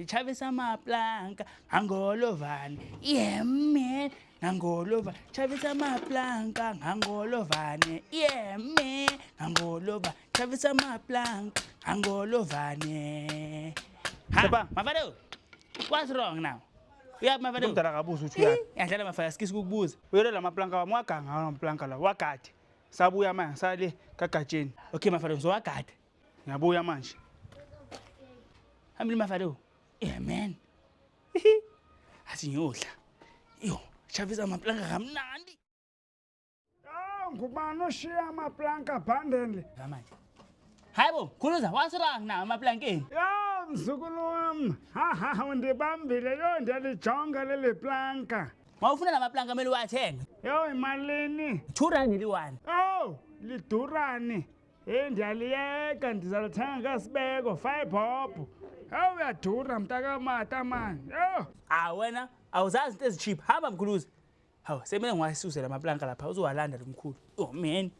chavisa amaplanka angolovane yeah man ngangolova chavisa amaplanka ngangolovane yeah man ngangolova chavisa amaplanka angolovane ha mafado what's wrong now uyaphi mafado Umdala kabuza uthi uyaphi. yadlala mafaya sikisi ukukubuza Uyele lamaplanka wami waganga amaplanka la wagade. Sabuya manje sale kagatsheni. okay mafado ngizowagada Ngiyabuya manje. hambile mafado yeah man asiyodla yo chavisa amaplanka kamnandi Ngubani oshiya amaplanka bhandele? manje hayibo khuluza what's wrong now amaplankeni Ya mzukulu wami. Ha undibambile yo ndiyalijonga leli planka. mawufuna lamaplanka kumele uwathenge Yo imalini? 2 rand liwani Oh, lidurani. Ndiyaliyeka ndizalithenga ngasibeko 5 bob. Hawu uyadura mntakamata man. Yo. wena awuzazi into ezicheap hamba mkhuluza hawu semele ngiwasuse lamaplanka lapha uzowalanda lo mkhulu oh man